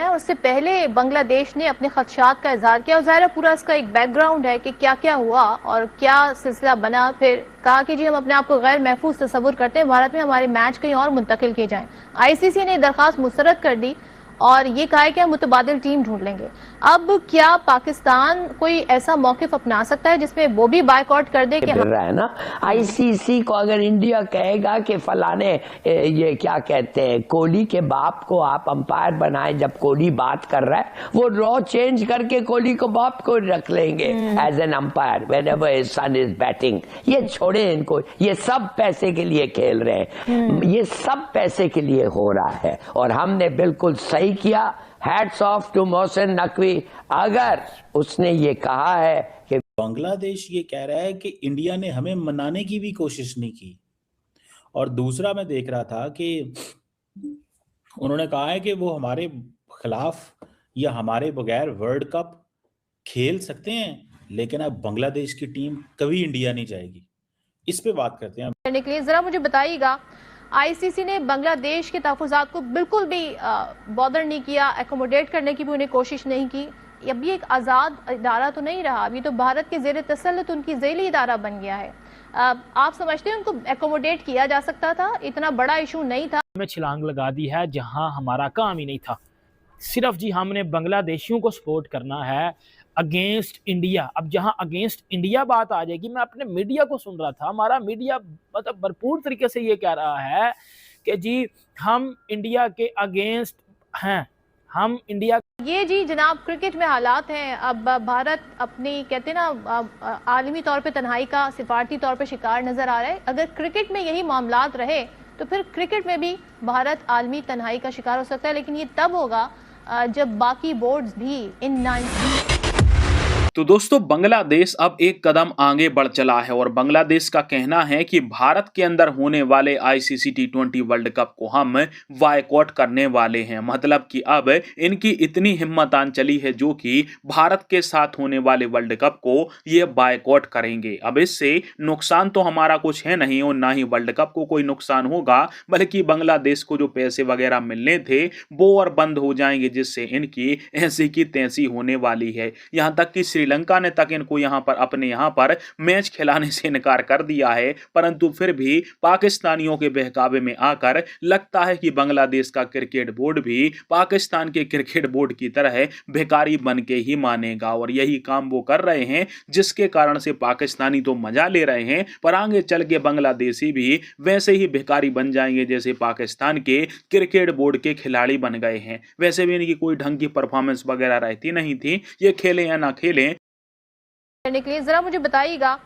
है। उससे पहले बांग्लादेश ने अपने खदशात का इजहार किया और ज़ाहिर है पूरा इसका एक बैकग्राउंड है कि क्या क्या हुआ और क्या सिलसिला बना। फिर कहा कि जी हम अपने आप को गैर महफूज तस्वुर करते हैं, भारत में हमारे मैच कहीं और मुंतकिल किए जाएं। आईसीसी ने दरखास्त मुस्तरद कर दी और ये कहा है कि हम मुतबादिल टीम ढूंढ लेंगे। अब क्या पाकिस्तान कोई ऐसा मौकिफ अपना सकता है जिसमें वो भी बायकॉट कर दे कि फिर रहा है ना। आईसीसी को अगर इंडिया कहेगा कि फलाने ये क्या कहते हैं कोहली के बाप को आप अंपायर बनाए, जब कोहली बात कर रहा है वो रॉ चेंज करके कोहली को बाप को रख लेंगे as an umpire whenever his son is batting. ये छोड़े इनको, ये सब पैसे के लिए खेल रहे हैं, ये सब पैसे के लिए हो रहा है और हमने बिल्कुल सही किया। Hats off to Mohsin Naqvi. अगर उसने ये कहा है कि बांग्लादेश ये कह रहा है कि इंडिया ने हमें मनाने की भी कोशिश नहीं की, और दूसरा मैं देख रहा था कि उन्होंने कहा है कि वो हमारे खिलाफ या हमारे बगैर वर्ल्ड कप खेल सकते हैं, लेकिन अब बांग्लादेश की टीम कभी इंडिया नहीं जाएगी। इस पे बात करते हैं करने के लिए जरा मुझे बताइएगा, आईसीसी ने बांग्लादेश के तहफ़्फ़ुज़ात को बिल्कुल भी बॉदर नहीं किया, एकोमोडेट करने की भी उन्हें कोशिश नहीं की। अब ये एक आज़ाद इदारा तो नहीं रहा, अभी तो भारत के ज़ेर तसल्लुत उनकी ज़ेली इदारा बन गया है। आप समझते हैं उनको एकोमोडेट किया जा सकता था? इतना बड़ा इशू नहीं था। में छलांग लगा दी है जहां हमारा काम ही नहीं था। सिर्फ जी हमने बांग्लादेशियों को सपोर्ट करना है अगेंस्ट इंडिया। अब जहां अगेंस्ट इंडिया बात आ जाएगी, मैं अपने मीडिया को सुन रहा था, हमारा मीडिया मतलब भरपूर तरीके से ये कह रहा है कि जी हम इंडिया के अगेंस्ट हैं, हम इंडिया। ये जी जनाब क्रिकेट में हालात हैं। अब भारत अपनी कहते हैं ना आलमी तौर पे तन्हाई का सिफारती तौर पे शिकार नजर आ रहा है। अगर क्रिकेट में यही मामलात रहे तो फिर क्रिकेट में भी भारत आलमी तन्हाई का शिकार हो सकता है, लेकिन ये तब होगा जब बाकी बोर्ड्स भी इन तो दोस्तों बांग्लादेश अब एक कदम आगे बढ़ चला है और बांग्लादेश का कहना है कि भारत के अंदर होने वाले आईसीसी टी20 वर्ल्ड कप को हम बायकॉट करने वाले हैं। मतलब कि अब इनकी इतनी हिम्मत आन चली है जो कि भारत के साथ होने वाले वर्ल्ड कप को ये बायकॉट करेंगे। अब इससे नुकसान तो हमारा कुछ है नहीं और ना ही वर्ल्ड कप को कोई नुकसान होगा, बल्कि बांग्लादेश को जो पैसे वगैरह मिलने थे वो और बंद हो जाएंगे, जिससे इनकी ऐसी की तैसी होने वाली है। यहाँ तक कि श्रीलंका ने तक इनको यहाँ पर अपने यहाँ पर मैच खिलाने से इनकार कर दिया है, परंतु फिर भी पाकिस्तानियों के बहकावे में आकर लगता है कि बांग्लादेश का क्रिकेट बोर्ड भी पाकिस्तान के क्रिकेट बोर्ड की तरह भिखारी बन के ही मानेगा और यही काम वो कर रहे हैं, जिसके कारण से पाकिस्तानी तो मजा ले रहे हैं पर आगे चल के बांग्लादेशी भी वैसे ही भिखारी बन जाएंगे जैसे पाकिस्तान के क्रिकेट बोर्ड के खिलाड़ी बन गए हैं। वैसे भी इनकी कोई ढंग की परफॉर्मेंस वगैरह रहती नहीं थी, ये खेलें या ना खेलें। करने के लिए जरा मुझे बताइएगा,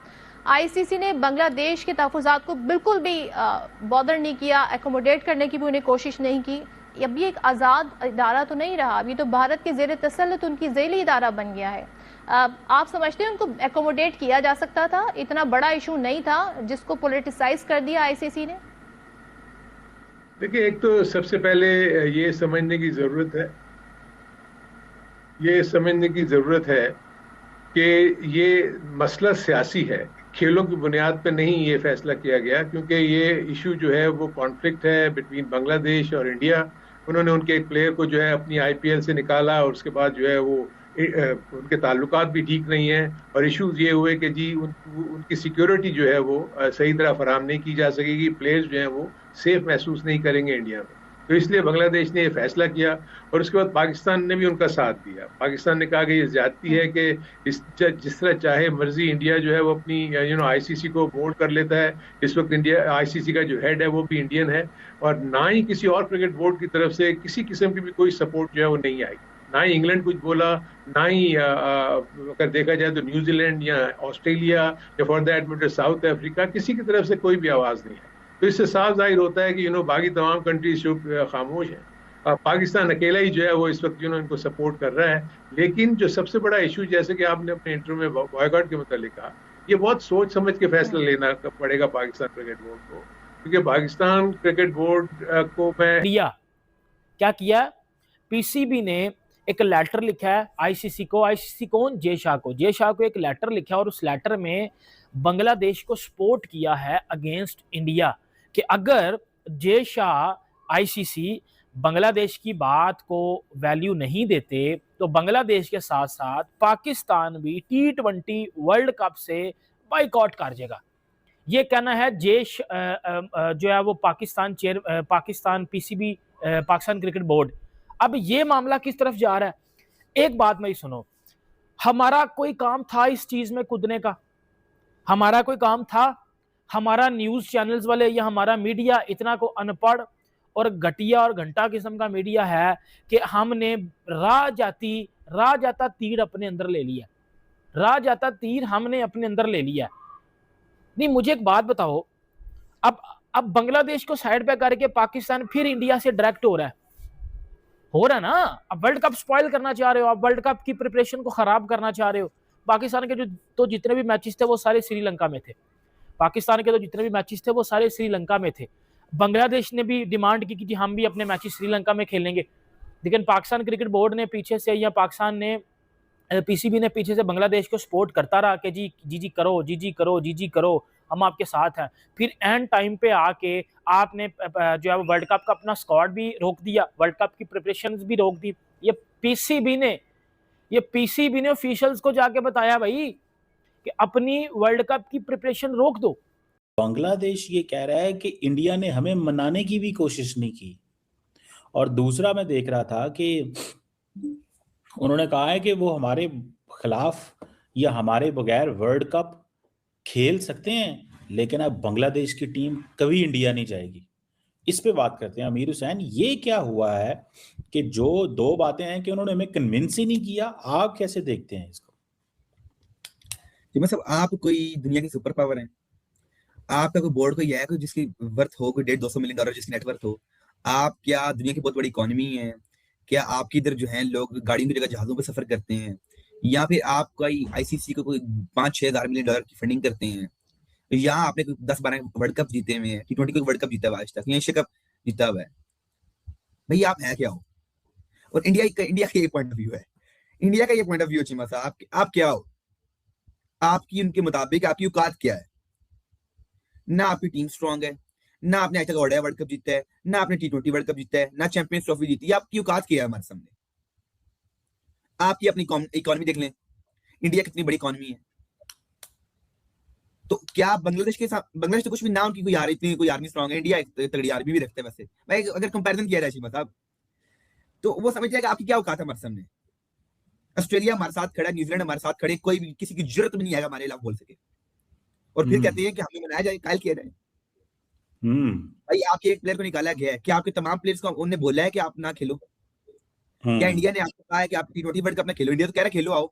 आईसीसी ने बांग्लादेश के तहफ़्फ़ुज़ात को बिल्कुल भी बॉदर नहीं किया, एकोमोडेट करने की भी उन्हें कोशिश नहीं की। अब ये एक आज़ाद इदारा तो नहीं रहा, अभी तो भारत के ज़ेर तसल्लुत उनकी ज़ेली इदारा बन गया है। आप समझते हैं उनको एकोमोडेट किया जा सकता था? इतना बड़ा इशू नहीं था जिसको पोलिटिसाइज कर दिया आईसीसी ने। देखिए, एक तो सबसे पहले ये समझने की जरूरत है कि ये मसला सियासी है, खेलों की बुनियाद पर नहीं ये फैसला किया गया, क्योंकि ये इशू जो है वो कॉन्फ्लिक्ट है बिटवीन बांग्लादेश और इंडिया। उन्होंने उनके एक प्लेयर को जो है अपनी आईपीएल से निकाला और उसके बाद जो है वो उनके ताल्लुकात भी ठीक नहीं है और इश्यूज ये हुए कि जी उनकी सिक्योरिटी जो है वो सही तरह फराहम नहीं की जा सकेगी, प्लेयर्स जो हैं वो सेफ महसूस नहीं करेंगे इंडिया में। तो इसलिए बांग्लादेश ने ये फैसला किया और उसके बाद पाकिस्तान ने भी उनका साथ दिया। पाकिस्तान ने कहा कि ये ज्यादती है कि जिस तरह चाहे मर्जी इंडिया जो है वो अपनी आईसीसी को बोर्ड कर लेता है। इस वक्त इंडिया आईसीसी का जो हेड है वो भी इंडियन है और ना ही किसी और क्रिकेट बोर्ड की तरफ से किसी किस्म की भी कोई सपोर्ट जो है वो नहीं आई। ना ही इंग्लैंड कुछ बोला, ना ही अगर देखा जाए तो न्यूजीलैंड या ऑस्ट्रेलिया या for that matter south Africa, किसी की तरफ से कोई भी आवाज़ नहीं है। तो इससे साफ जाहिर होता है कि बाकी तमाम कंट्रीज जो खामोश हैं। पाकिस्तान अकेला ही जो है वो इस वक्त इनको सपोर्ट कर रहा है। लेकिन जो सबसे बड़ा इशू, जैसे कि आपने अपने इंटरव्यू में बॉयकॉट के मतलब कहा, ये बहुत सोच समझ के फैसला लेना पड़ेगा पाकिस्तान क्रिकेट बोर्ड को, क्योंकि पाकिस्तान क्रिकेट बोर्ड को क्या किया, पीसीबी ने एक लेटर लिखा है आईसीसी को। आईसीसी कौन? जे शाह को एक लेटर लिखा और उस लेटर में बांग्लादेश को सपोर्ट किया है अगेंस्ट इंडिया कि अगर जे शाह आईसीसी बांग्लादेश की बात को वैल्यू नहीं देते तो बांग्लादेश के साथ साथ पाकिस्तान भी T20 वर्ल्ड कप से बाइकआउट कर जाएगा। ये कहना है जेश जो है वो Pakistan PCB Pakistan cricket board. अब ये मामला किस तरफ जा रहा है? एक बात मेरी सुनो, हमारा कोई काम था इस चीज में कूदने का? हमारा कोई काम था? हमारा न्यूज चैनल्स वाले या हमारा मीडिया इतना को अनपढ़ और घटिया और घंटा किस्म का मीडिया है कि हमने राह जाता तीर अपने अंदर ले लिया। राह जाता तीर हमने अपने अंदर ले लिया। नहीं, मुझे एक बात बताओ, अब बांग्लादेश को साइड पे करके पाकिस्तान फिर इंडिया से डायरेक्ट हो रहा है ना? अब वर्ल्ड कप स्पॉइल करना चाह रहे हो, आप वर्ल्ड कप की प्रिपरेशन को खराब करना चाह रहे हो। पाकिस्तान के तो जितने भी मैचेस थे वो सारे श्रीलंका में थे। पाकिस्तान के तो जितने भी मैचेस थे वो सारे श्रीलंका में थे। बांग्लादेश ने भी डिमांड की कि हम भी अपने मैचेस श्रीलंका में खेलेंगे, लेकिन पाकिस्तान क्रिकेट बोर्ड ने पीछे से, या पाकिस्तान ने पीसीबी ने पीछे से बांग्लादेश को सपोर्ट करता रहा कि जी करो, हम आपके साथ हैं। फिर एंड टाइम पे आके आपने जो है वर्ल्ड कप का अपना स्क्वाड भी रोक दिया, वर्ल्ड कप की प्रिपरेशंस भी रोक दी। ये पीसीबी ने ऑफिशियल्स को जाके बताया भाई कि अपनी वर्ल्ड कप की प्रिपरेशन रोक दो। बांग्लादेश ये कह रहा है कि इंडिया ने हमें मनाने की भी कोशिश नहीं की। और दूसरा मैं देख रहा था कि उन्होंने कहा है कि वो हमारे खिलाफ या हमारे बगैर वर्ल्ड कप खेल सकते हैं, लेकिन अब बांग्लादेश की टीम कभी इंडिया नहीं जाएगी। इस पे बात करते हैं। अमीर हुसैन, ये क्या हुआ है कि जो दो बातें हैं कि उन्होंने हमें कन्विंस ही नहीं किया, आप कैसे देखते हैं इसको? जी मतलब आप कोई दुनिया की सुपर पावर है, आपका कोई बोर्ड कोई है कोई जिसकी वर्थ हो कोई $150 मिलियन जिसकी नेटवर्थ हो, आप क्या दुनिया की बहुत बड़ी इकोनॉमी है, क्या आपकी इधर जो है लोग गाड़ियों की जगह जहाजों पे सफर करते हैं, या फिर आप कोई आईसीसी को कोई $5-6 हज़ार मिलियन की फंडिंग करते हैं, या आपने कोई 10-12 वर्ल्ड कप जीते हुए हैं, T20 कोई वर्ल्ड कप जीता हुआ आज तक, या एशिया कप जीता हुआ है, भाई आप है क्या हो? और इंडिया का ये पॉइंट ऑफ व्यू है, इंडिया का ये पॉइंट ऑफ व्यू चीमा साहब, आप क्या हो? आपकी उनके मुताबिक आपकी औकात क्या है? ना आपकी टीम स्ट्रांग है, ना आपने आज तक ओडीआई वर्ल्ड कप जीता है, ना आपने T20 वर्ल्ड कप जीता है, ना चैंपियंस ट्रॉफी जीती है। आपकी औकात क्या है हमारे सामने? आपकी अपनी इकोनॉमी देख लें, इंडिया कितनी बड़ी इकोनॉमी है। तो क्या बांग्लादेश तो कुछ भी ना, उनकी कोई इतनी कोई आर्मी स्ट्रांग है, इंडिया तगड़ी आर्मी भी रखते हैं वैसे। भाई अगर कंपैरिजन किया जाए चीमा साहब, तो वो समझ जाएगा आपकी क्या औकात है हमारे सामने। ऑस्ट्रेलिया हमारे साथ खड़ा है, न्यूजीलैंड हमारे साथ खड़े, कोई भी किसी की जरूरत भी नहीं आएगा हमारे खिलाफ बोल सके, और फिर कहते हैं कि हमें मनाया जाए, कायल किया जाए। भाई आपके एक प्लेयर को निकाला गया है, क्या आपके तमाम प्लेयर्स को उन्होंने बोला है कि आप ना खेलो? क्या इंडिया ने आपको कहा है कि आप T20 वर्ल्ड कप ना खेलो? इंडिया तो कह रहा है खेलो आओ,